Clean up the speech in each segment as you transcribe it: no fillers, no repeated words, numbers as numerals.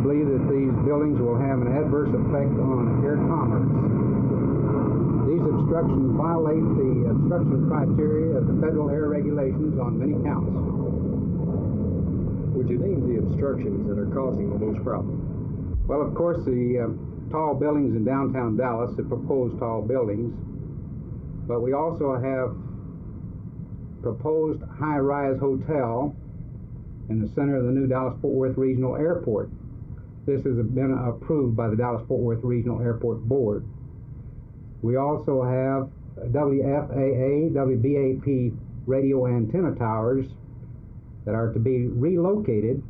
believe that these buildings will have an adverse effect on air commerce. These obstructions violate the obstruction criteria of the federal air regulations on many counts. Would you name the obstructions that are causing the most problem? Well, of course, the tall buildings in downtown Dallas, the proposed tall buildings, but we also have proposed high-rise hotel in the center of the new Dallas-Fort Worth Regional Airport. This has been approved by the Dallas-Fort Worth Regional Airport Board. We also have WFAA, WBAP radio antenna towers that are to be relocated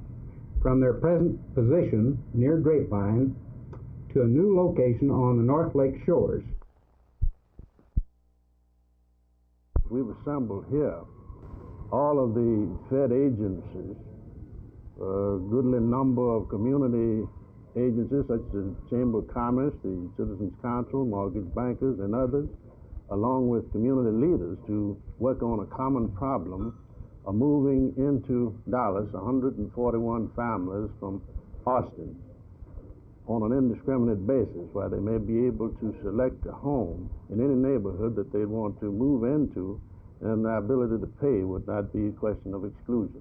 from their present position near Grapevine to a new location on the North Lake shores. We've assembled here all of the Fed agencies, a goodly number of community agencies such as the Chamber of Commerce, the Citizens Council, mortgage bankers, and others, along with community leaders to work on a common problem of moving into Dallas 141 families from Austin on an indiscriminate basis, where they may be able to select a home in any neighborhood that they want to move into, and their ability to pay would not be a question of exclusion.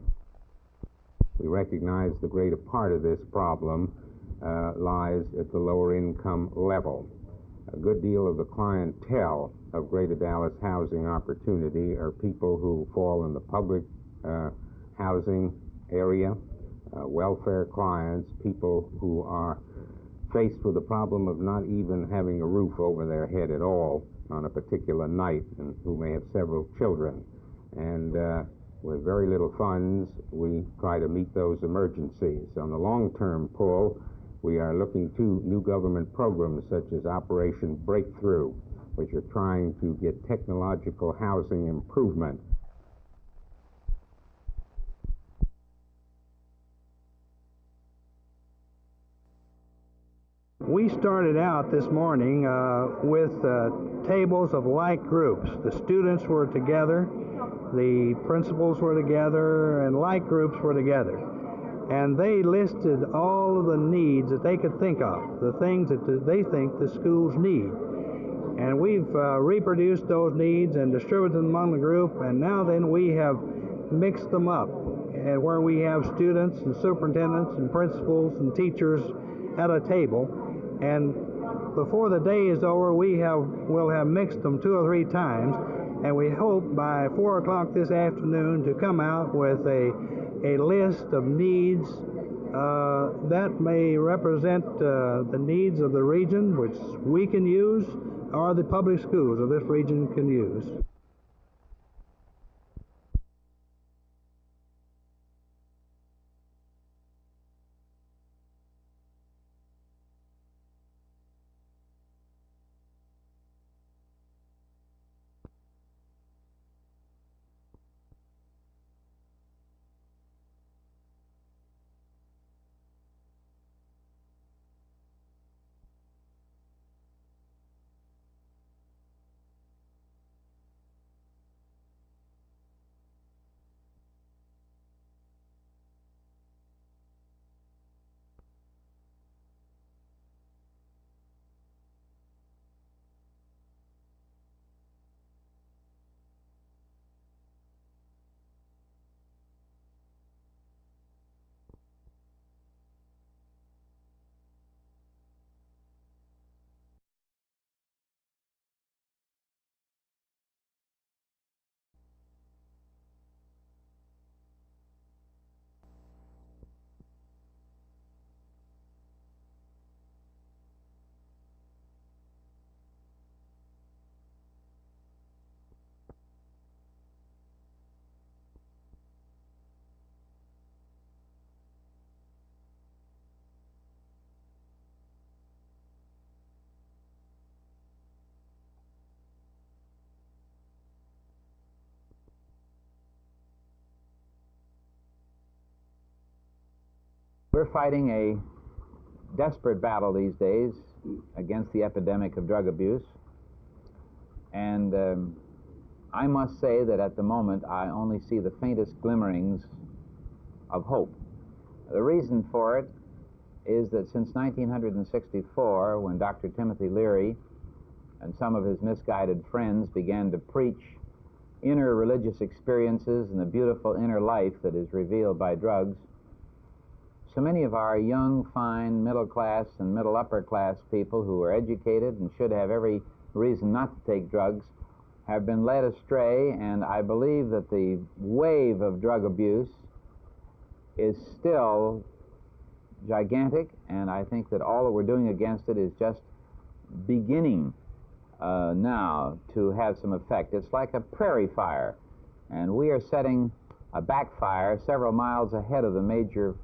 We recognize the greater part of this problem lies at the lower income level. A good deal of the clientele of Greater Dallas housing opportunity are people who fall in the public housing area, welfare clients, people who are faced with the problem of not even having a roof over their head at all on a particular night, and who may have several children. And with very little funds, we try to meet those emergencies. On the long-term pull, we are looking to new government programs such as Operation Breakthrough, which are trying to get technological housing improvement. We started out this morning with tables of like groups. The students were together, the principals were together, and like groups were together. And they listed all of the needs that they could think of, the things that they think the schools need. And we've reproduced those needs and distributed them among the group, and now then we have mixed them up, and where we have students and superintendents and principals and teachers at a table. And before the day is over, we'll have mixed them 2 or 3 times, and we hope by 4 o'clock this afternoon to come out with a list of needs that may represent the needs of the region, which we can use, or the public schools of this region can use. We're fighting a desperate battle these days against the epidemic of drug abuse, and I must say that at the moment I only see the faintest glimmerings of hope. The reason for it is that since 1964, when Dr. Timothy Leary and some of his misguided friends began to preach inner religious experiences and the beautiful inner life that is revealed by drugs, so many of our young, fine, middle-class and middle-upper-class people who are educated and should have every reason not to take drugs have been led astray, and I believe that the wave of drug abuse is still gigantic, and I think that all that we're doing against it is just beginning now to have some effect. It's like a prairie fire, and we are setting a backfire several miles ahead of the major